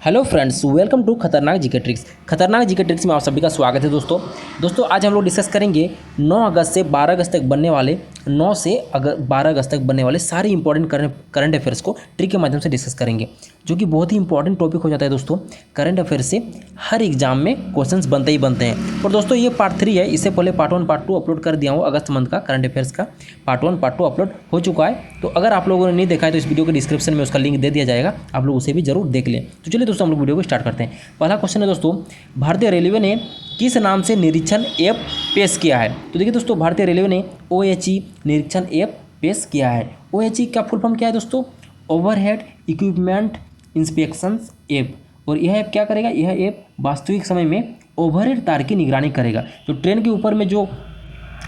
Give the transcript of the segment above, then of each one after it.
Hello friends, welcome to खतरनाक GK tricks. खतरनाक GK tricks में आप सभी का स्वागत है। दोस्तों आज हम लोग डिस्कस करेंगे 9 अगस्त से 12 अगस्त तक बनने वाले 9 से 12 अगस्त तक बनने वाले सारे इंपॉर्टेंट करंट अफेयर्स को ट्रिक के माध्यम से डिस्कस करेंगे, जो कि बहुत ही इंपॉर्टेंट टॉपिक हो जाता है। दोस्तों करंट अफेयर से हर एग्जाम में क्वेश्चंस बनते ही बनते हैं। और दोस्तों ये पार्ट 3 है। इससे पहले पार्ट 1 पार्ट 2 अपलोड कर दिया हूँ। अगस्त मंथ का करंट अफेयर्स का पार्ट 1 पार्ट 2 अपलोड हो चुका है। तो अगर आप लोगों ने नहीं देखा है तो इस वीडियो के डिस्क्रिप्शन में उसका लिंक दे दिया जाएगा, आप लोग उसे भी जरूर देख लें। तो चलिए दोस्तों हम लोग वीडियो को स्टार्ट करते हैं। पहला क्वेश्चन है दोस्तों, भारतीय रेलवे ने किस नाम से निरीक्षण ऐप पेश किया है? तो देखिए दोस्तों, भारतीय रेलवे ने OHE निरीक्षण ऐप पेश किया है। OHE का फुल फॉर्म क्या है दोस्तों? Overhead equipment inspection app. और यह ऐप क्या करेगा? यह ऐप वास्तविक समय में ओवरहेड तार की निगरानी करेगा। तो ट्रेन के ऊपर में जो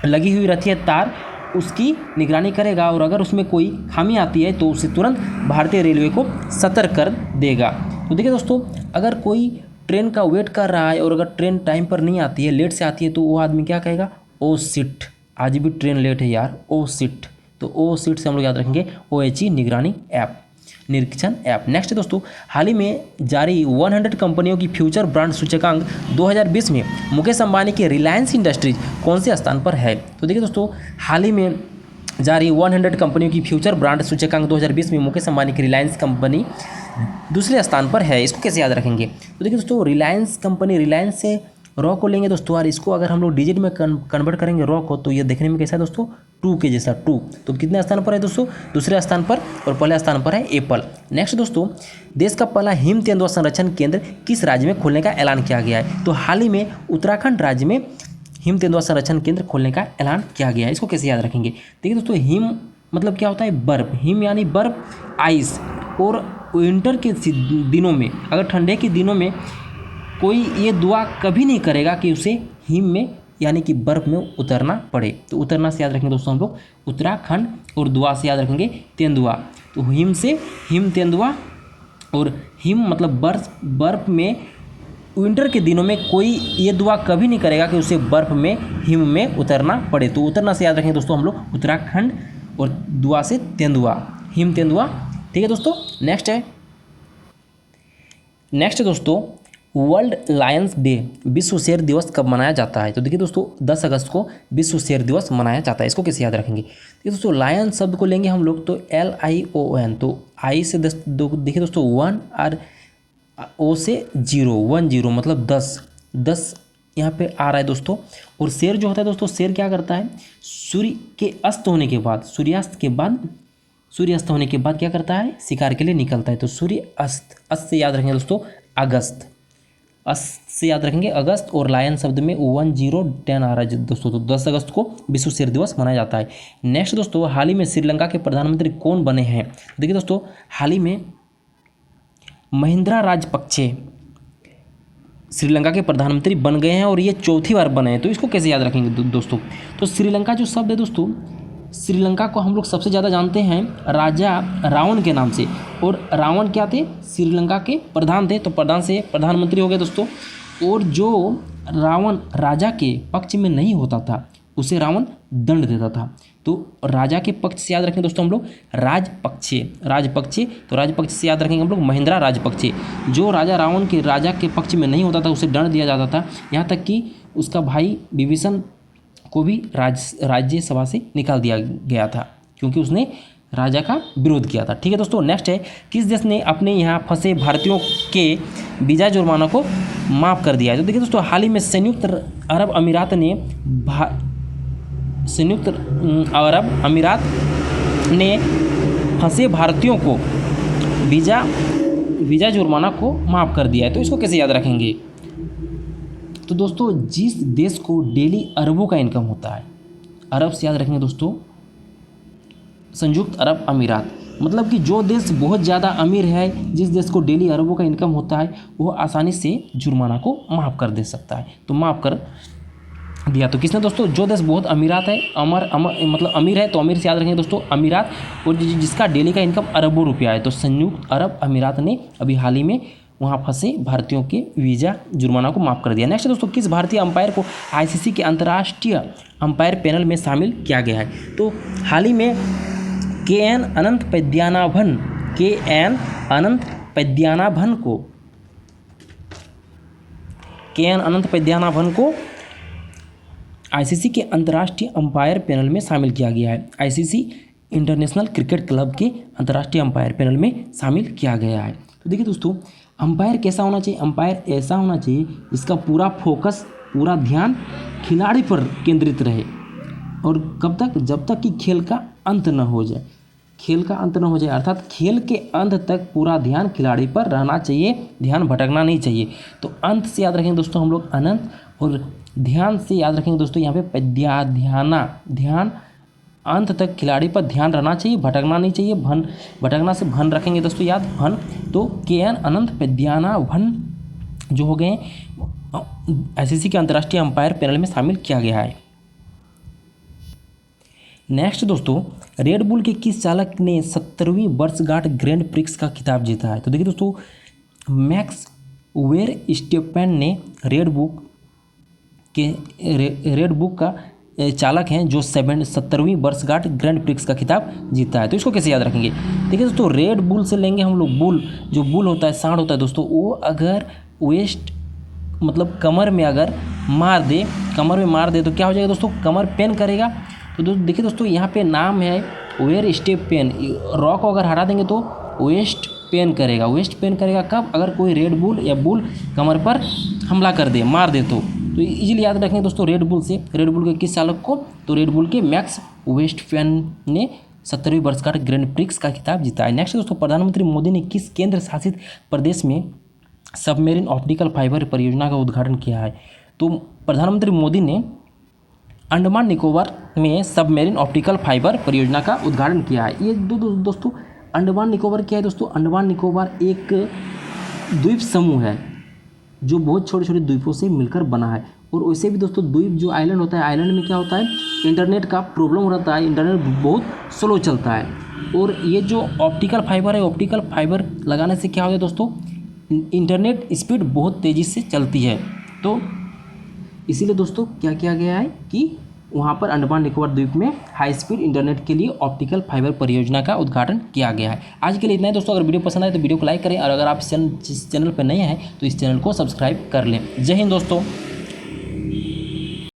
लगी हुई रहती है तार, उसकी निगरानी करेगा, और अगर उसमें कोई खामी आती है तो उसे तुरंत भारतीय रेलवे को सतर्क कर देगा। तो देखिए दोस्तों, अगर कोई ट्रेन का वेट कर रहा है और अगर ट्रेन टाइम पर नहीं आती है, लेट से आती है, तो वो आदमी क्या कहेगा? ओ शिट, आज भी ट्रेन लेट है यार, ओ शिट। तो ओ शिट से हम लोग याद रखेंगे OHE निगरानी ऐप, निरीक्षण ऐप। नेक्स्ट है दोस्तों, हाल ही में जारी 100 कंपनियों की फ्यूचर ब्रांड सूचकांक 2020 में मुकेश अंबानी की रिलायंस इंडस्ट्रीज कौन से स्थान पर है? तो देखिए दोस्तों, हाल ही में जारी 100 कंपनियों की फ्यूचर ब्रांड सूचकांक 2020 में मुकेश अंबानी की रिलायंस कंपनी दूसरे स्थान पर है। इसको कैसे याद रखेंगे? तो देखिए दोस्तों, रिलायंस कंपनी, रिलायंस से रॉ को लेंगे दोस्तों, और इसको अगर हम लोग डिजिट में कन्वर्ट करेंगे रॉ को, तो ये देखने में कैसा है दोस्तों? 2 के जैसा, 2। तो कितने स्थान पर है दोस्तों? दूसरे स्थान पर, और पहले स्थान पर है एप्पल। नेक्स्ट दोस्तों, देश का पहला हिम तेंदुआ संरक्षण केंद्र किस राज्य में खोलने का ऐलान किया गया है? तो हाल ही में उत्तराखंड राज्य में हिम तेंदुआ संरक्षण केंद्र खोलने का ऐलान किया गया है। इसको कैसे याद रखेंगे? देखिए दोस्तों, हिम मतलब क्या होता है? बर्फ। हिम यानी बर्फ, आइस। और विंटर के दिनों में, अगर ठंडे के दिनों में कोई ये दुआ कभी नहीं करेगा कि उसे हिम में यानी कि बर्फ़ में उतरना पड़े। तो उतरना से याद रखेंगे दोस्तों हम लोग उत्तराखंड, और दुआ से याद रखेंगे तेंदुआ। तो हिम से हिम तेंदुआ, और हिम मतलब बर्फ़ में विंटर के दिनों में कोई ये दुआ कभी नहीं करेगा कि उसे बर्फ़ में, हिम में उतरना पड़े। तो उतरना से याद रखेंगे दोस्तों हम लोग उत्तराखंड, और दुआ से तेंदुआ, हिम तेंदुआ। ठीक है दोस्तों। नेक्स्ट दोस्तों, वर्ल्ड लायंस डे, विश्व शेर दिवस कब मनाया जाता है? तो देखिए दोस्तों, 10 अगस्त को विश्व शेर दिवस मनाया जाता है। इसको कैसे याद रखेंगे? देखिए दोस्तों, लायन शब्द को लेंगे हम लोग तो LION, तो आई से 10, देखिए दोस्तों 1 और O से 0, 10 मतलब 10 यहाँ पे आ रहा है दोस्तों। और शेर जो होता है दोस्तों, शेर क्या करता है? सूर्य के अस्त होने के बाद, सूर्यास्त होने के बाद क्या करता है? शिकार के लिए निकलता है। तो सूर्य अस्त, अस्त से याद रखेंगे दोस्तों अगस्त, अस्त से याद रखेंगे अगस्त। और लायन शब्द में 1010 आ रहा है दोस्तों। तो 10 अगस्त को विश्व शेर दिवस मनाया जाता है। नेक्स्ट दोस्तों, हाल ही में श्रीलंका के प्रधानमंत्री कौन बने हैं? देखिए दोस्तों, हाल ही में महिंद्रा राजपक्षे श्रीलंका के प्रधानमंत्री बन गए हैं, और ये चौथी बार बने हैं। तो इसको कैसे याद रखेंगे दोस्तों? तो श्रीलंका जो शब्द है दोस्तों, श्रीलंका को हम लोग सबसे ज़्यादा जानते हैं राजा रावण के नाम से। और रावण क्या थे? श्रीलंका के प्रधान थे। तो प्रधान से प्रधानमंत्री हो गए दोस्तों। और जो रावण राजा के पक्ष में नहीं होता था, उसे रावण दंड देता था। तो राजा के पक्ष से याद रखें दोस्तों हम लोग राजपक्षे। तो राजपक्षे से याद रखेंगे हम लोग महिंद्रा राजपक्षे। जो राजा रावण के राजा के पक्ष में नहीं होता था, उसे दंड दिया जाता था। यहाँ तक कि उसका भाई विभीषण को भी राज्यसभा से निकाल दिया गया था, क्योंकि उसने राजा का विरोध किया था। ठीक है दोस्तों। नेक्स्ट है, किस देश ने अपने यहाँ फंसे भारतीयों के वीज़ा जुर्माना को माफ़ कर दिया है? तो देखिए दोस्तों, हाल ही में संयुक्त अरब अमीरात ने फंसे भारतीयों को वीज़ा जुर्माना को माफ़ कर दिया है। तो इसको कैसे याद रखेंगे? तो दोस्तों, जिस देश को डेली अरबों का इनकम होता है, अरब से याद रखेंगे दोस्तों संयुक्त अरब अमीरात। मतलब कि जो देश बहुत ज़्यादा अमीर है, जिस देश को डेली अरबों का इनकम होता है, वो आसानी से जुर्माना को माफ़ कर दे सकता है। तो माफ़ कर दिया। तो किसने दोस्तों? जो देश बहुत अमीरात है, मतलब अमीर है, तो अमीर से याद रखेंगे दोस्तों अमीरात, और जिसका डेली का इनकम अरबों रुपया है, तो संयुक्त अरब अमीरात ने अभी हाल ही में वहाँ फंसे भारतीयों के वीज़ा जुर्माना को माफ़ कर दिया। नेक्स्ट दोस्तों, किस भारतीय अंपायर को ICC के अंतर्राष्ट्रीय अंपायर पैनल में शामिल किया गया है? तो हाल ही में KN अनंत पद्मनाभन को KN अनंत पद्मनाभन को ICC के अंतर्राष्ट्रीय अंपायर पैनल में शामिल किया गया है। ICC इंटरनेशनल क्रिकेट क्लब के अंतर्राष्ट्रीय अंपायर पैनल में शामिल किया गया है। तो देखिए दोस्तों, अंपायर कैसा होना चाहिए? अंपायर ऐसा होना चाहिए जिसका पूरा फोकस, पूरा ध्यान खिलाड़ी पर केंद्रित रहे, और कब तक? जब तक कि खेल का अंत न हो जाए। खेल का अंत न हो जाए अर्थात खेल के अंत तक पूरा ध्यान खिलाड़ी पर रहना चाहिए, ध्यान भटकना नहीं चाहिए। तो अंत से याद रखेंगे दोस्तों हम लोग अनंत, और ध्यान से याद रखेंगे दोस्तों यहाँ पे ध्यान अंत तक खिलाड़ी पर ध्यान रहना चाहिए, भटकना नहीं चाहिए। भटकना से भन रखेंगे दोस्तों याद, भन। तो KN अनंत पद्मनाभन जो हो गए ICC के अंतर्राष्ट्रीय अंपायर पैनल में शामिल किया गया है। नेक्स्ट दोस्तों, रेड बुल के किस चालक ने 70वीं वर्षगांठ ग्रैंड प्रिक्स का खिताब जीता है? तो देखिए दोस्तों, मैक्स वेरस्टेपेन ने रेड बुल का चालक हैं जो 70वीं वर्षगांठ ग्रैंड प्रिक्स का खिताब जीता है। तो इसको कैसे याद रखेंगे? देखिए दोस्तों, रेड बुल से लेंगे हम लोग बुल, जो बुल होता है, सांड होता है दोस्तों, वो अगर वेस्ट मतलब कमर में अगर मार दे तो क्या हो जाएगा दोस्तों? कमर पेन करेगा। तो देखिए दोस्तों, यहाँ पे नाम है वेरस्टेपेन, रॉ को अगर हटा देंगे तो वेस्ट पेन करेगा कब? अगर कोई रेड बुल या बुल कमर पर हमला कर दे, मार दे तो इजीली याद रखेंगे दोस्तों रेड बुल के किस चालक को? तो रेड बुल के मैक्स वेरस्टेपेन ने 70वीं वर्षगांठ ग्रैंड प्रिक्स का खिताब जीता है। नेक्स्ट दोस्तों, प्रधानमंत्री मोदी ने किस केंद्र शासित प्रदेश में सबमेरीन ऑप्टिकल फाइबर परियोजना का उद्घाटन किया है? तो प्रधानमंत्री मोदी ने अंडमान निकोबार में सबमेरीन ऑप्टिकल फाइबर परियोजना का उद्घाटन किया है। ये दोस्तों अंडमान निकोबार क्या है दोस्तों? अंडमान निकोबार एक द्वीप समूह है जो बहुत छोटे छोटे द्वीपों से मिलकर बना है। और वैसे भी दोस्तों द्वीप जो आइलैंड होता है, आइलैंड में क्या होता है? इंटरनेट का प्रॉब्लम हो रहता है, इंटरनेट बहुत स्लो चलता है। और ये जो ऑप्टिकल फाइबर है, ऑप्टिकल फाइबर लगाने से क्या होता है दोस्तों? इंटरनेट स्पीड बहुत तेज़ी से चलती है। तो इसीलिए दोस्तों क्या किया गया है कि वहाँ पर अंडमान निकोबार द्वीप में हाई स्पीड इंटरनेट के लिए ऑप्टिकल फाइबर परियोजना का उद्घाटन किया गया है। आज के लिए इतना है दोस्तों। अगर वीडियो पसंद आए तो वीडियो को लाइक करें, और अगर आप इस चैनल पर नए हैं तो इस चैनल को सब्सक्राइब कर लें। जय हिंद दोस्तों।